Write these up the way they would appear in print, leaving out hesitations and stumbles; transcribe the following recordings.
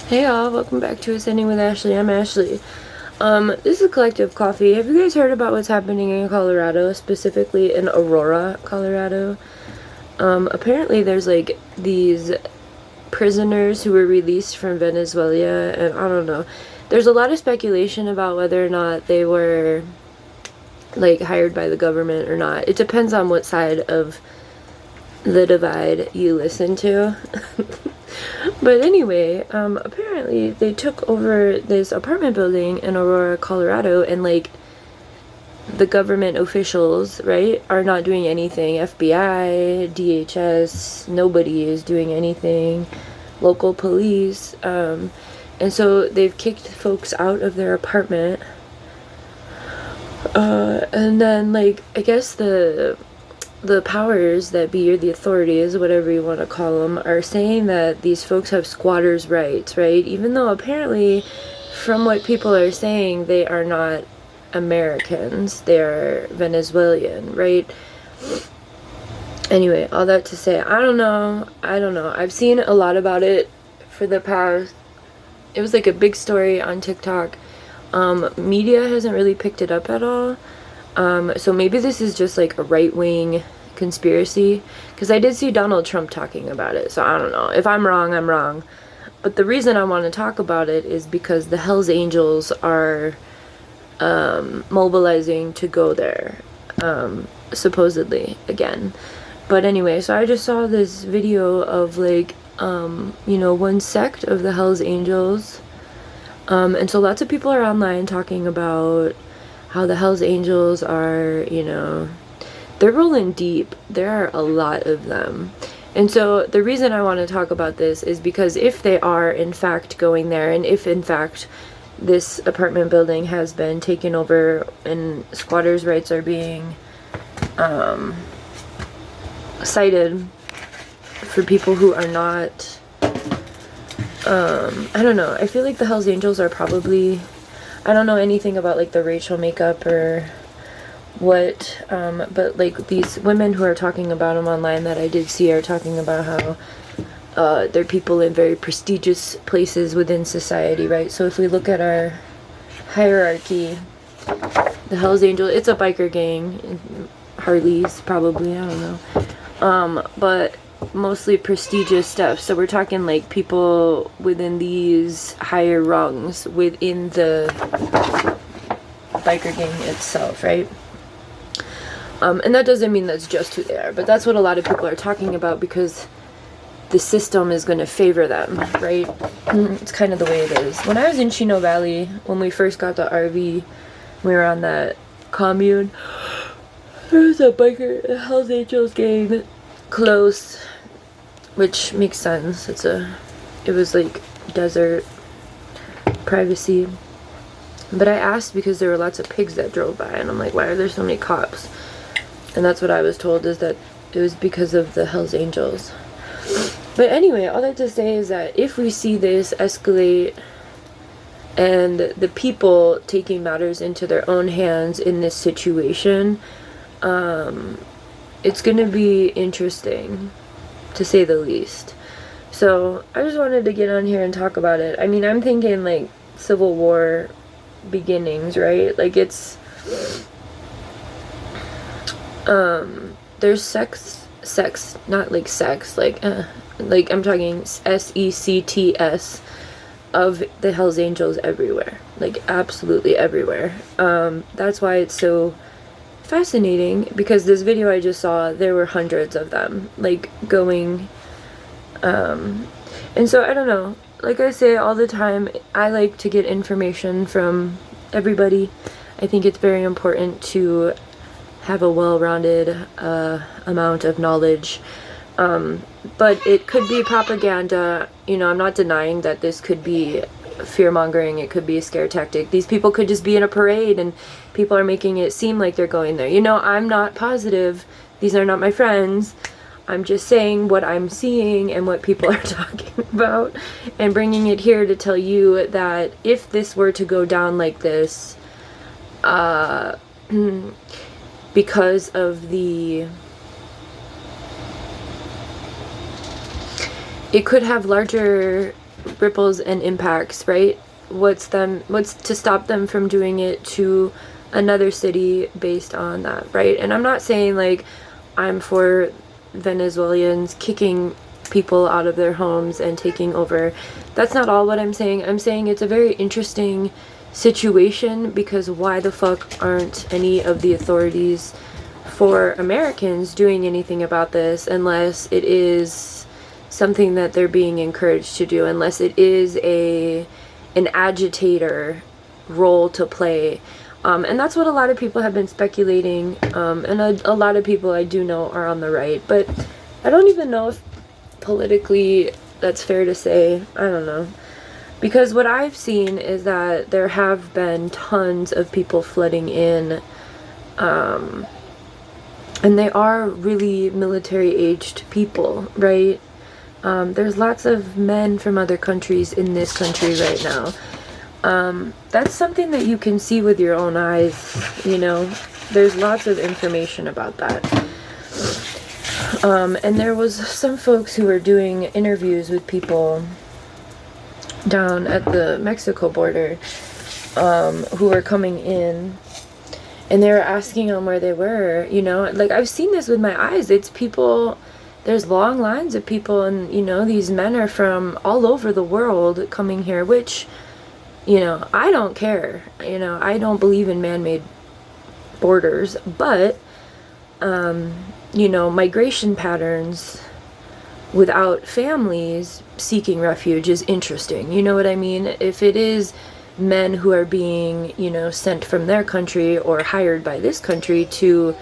Hey y'all, welcome back to Ascending with Ashley. I'm Ashley. This is Collective Coffee. Have you guys heard about what's happening in Colorado, specifically in Aurora, Colorado? Apparently there's like these prisoners who were released from Venezuela, and I don't know. There's a lot of speculation about whether or not they were like hired by the government or not. It depends on what side of the divide you listen to. But anyway, apparently they took over this apartment building in Aurora, Colorado, and like the government officials, right, are not doing anything. FBI, DHS, nobody is doing anything. Local police, and so they've kicked folks out of their apartment. And then like I guess the powers that be, or the authorities, whatever you want to call them, are saying that these folks have squatters' rights, right? Even though apparently, from what people are saying, they are not Americans, they are Venezuelan, right? Anyway, all that to say, I don't know. I've seen a lot about it for the past, it was like a big story on TikTok. Media hasn't really picked it up at all. So maybe this is just like a right-wing conspiracy, because I did see Donald Trump talking about it, so I don't know. If I'm wrong, I'm wrong. But the reason I want to talk about it is because the Hells Angels are mobilizing to go there, supposedly, again. But anyway, so I just saw this video of like, one sect of the Hells Angels. And so lots of people are online talking about how the Hells Angels are, they're rolling deep. There are a lot of them. And so the reason I want to talk about this is because if they are in fact going there, and if in fact this apartment building has been taken over and squatters' rights are being cited for people who are not, I don't know. I feel like the Hells Angels are probably, I don't know anything about like the racial makeup or what, but like these women who are talking about them online that I did see are talking about how they're people in very prestigious places within society, right? So if we look at our hierarchy, the Hells Angels, it's a biker gang, Harleys probably, I don't know, but mostly prestigious stuff. So we're talking like people within these higher rungs within the biker gang itself, right? And that doesn't mean that's just who they are, but that's what a lot of people are talking about, because the system is going to favor them, right? It's kind of the way it is. When I was in Chino Valley, when we first got the RV, we were on that commune, there was a biker Hells Angels gang close, which makes sense. It was like desert privacy. But I asked because there were lots of pigs that drove by, and I'm like, why are there so many cops? And that's what I was told, is that it was because of the Hells Angels. But anyway, all that to say is that if we see this escalate and the people taking matters into their own hands in this situation, it's going to be interesting, to say the least. So I just wanted to get on here and talk about it. I mean, I'm thinking like Civil War beginnings, right? Like it's there's sex, not like sex, like I'm talking SECTS of the Hells Angels everywhere, like absolutely everywhere. That's why it's so fascinating, because this video I just saw, there were hundreds of them like going, and so I don't know, like I say all the time, I like to get information from everybody. I think it's very important to have a well-rounded amount of knowledge, but it could be propaganda. I'm not denying that this could be fear-mongering, it could be a scare tactic. These people could just be in a parade and people are making it seem like they're going there. I'm not positive. These are not my friends. I'm just saying what I'm seeing and what people are talking about, and bringing it here to tell you that if this were to go down like this, because of it could have larger ripples and impacts, right? What's to stop them from doing it to another city based on that, right? And I'm not saying like I'm for Venezuelans kicking people out of their homes and taking over. That's not all what I'm saying. I'm saying it's a very interesting situation, because why the fuck aren't any of the authorities for Americans doing anything about this, unless it is something that they're being encouraged to do, unless it is an agitator role to play. And that's what a lot of people have been speculating, and a lot of people I do know are on the right, but I don't even know if politically that's fair to say. I don't know. Because what I've seen is that there have been tons of people flooding in, and they are really military-aged people, right? There's lots of men from other countries in this country right now. That's something that you can see with your own eyes, you know? There's lots of information about that. And there was some folks who were doing interviews with people down at the Mexico border, who were coming in, and they were asking them where they were, you know? Like, I've seen this with my eyes. It's people, there's long lines of people, and, you know, these men are from all over the world coming here, which, you know, I don't care. You know, I don't believe in man-made borders, but, you know, migration patterns without families seeking refuge is interesting. You know what I mean? If it is men who are being, you know, sent from their country or hired by this country to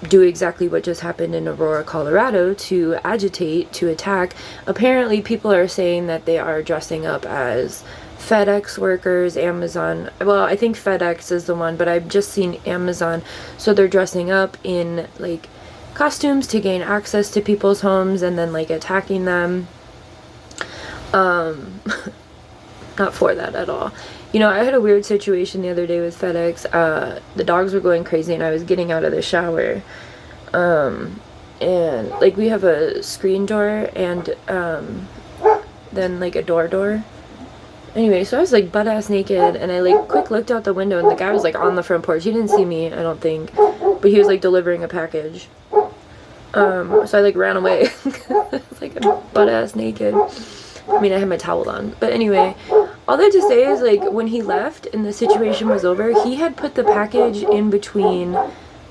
do exactly what just happened in Aurora, Colorado, to agitate, to attack, apparently people are saying that they are dressing up as FedEx workers, Amazon. Well, I think FedEx is the one, but I've just seen Amazon. So they're dressing up in like costumes to gain access to people's homes and then like attacking them. Not for that at all. You know, I had a weird situation the other day with FedEx. The dogs were going crazy and I was getting out of the shower. And like we have a screen door and then like a door. Anyway, so I was like butt ass naked and I like quick looked out the window and the guy was like on the front porch. He didn't see me, I don't think, but he was like delivering a package. So I like ran away. Like I'm butt ass naked. I mean, I had my towel on, but anyway, all that to say is like when he left and the situation was over, he had put the package in between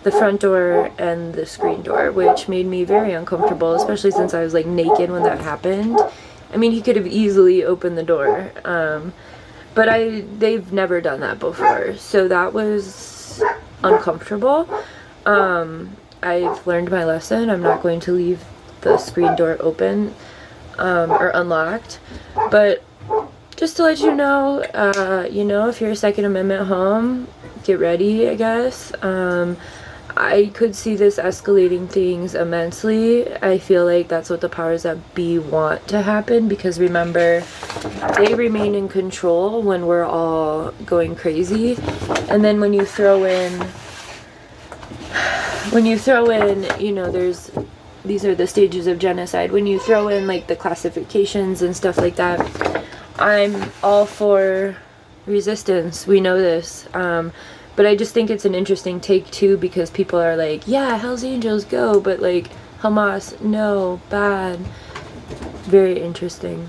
the front door and the screen door, which made me very uncomfortable, especially since I was like naked when that happened. I mean, he could have easily opened the door, but they've never done that before, so that was uncomfortable. I've learned my lesson. I'm not going to leave the screen door open or unlocked, but just to let you know, if you're a Second Amendment home, get ready, I guess. I could see this escalating things immensely. I feel like that's what the powers that be want to happen, because remember, they remain in control when we're all going crazy. And then when you throw in, you know, these are the stages of genocide. When you throw in like the classifications and stuff like that, I'm all for resistance. We know this. But I just think it's an interesting take too, because people are like, yeah, Hell's Angels go, but like Hamas, no, bad. Very interesting.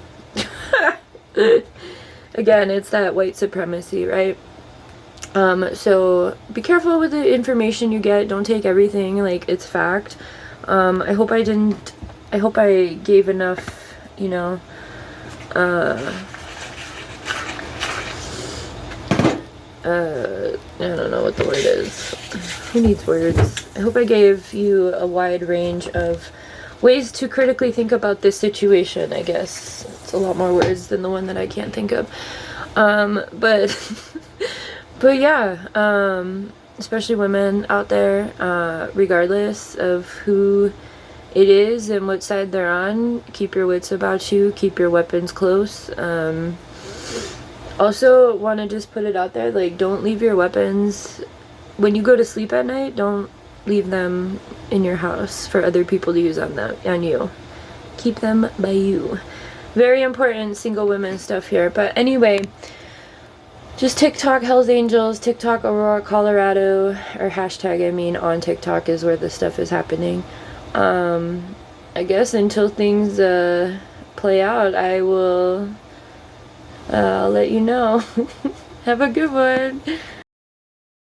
Again, it's that white supremacy, right? So be careful with the information you get. Don't take everything like it's fact. I hope I gave enough, you know, I don't know what the word is. Who needs words? I hope I gave you a wide range of ways to critically think about this situation, I guess. It's a lot more words than the one that I can't think of. But yeah, especially women out there, regardless of who it is and what side they're on, keep your wits about you, keep your weapons close. Also, want to just put it out there, like, don't leave your weapons, when you go to sleep at night, don't leave them in your house for other people to use on you. Keep them by you. very important single women stuff here. But anyway, just TikTok Hells Angels, TikTok Aurora, Colorado, or hashtag, I mean, on TikTok is where this stuff is happening. I guess until things play out, I will I'll let you know. Have a good one.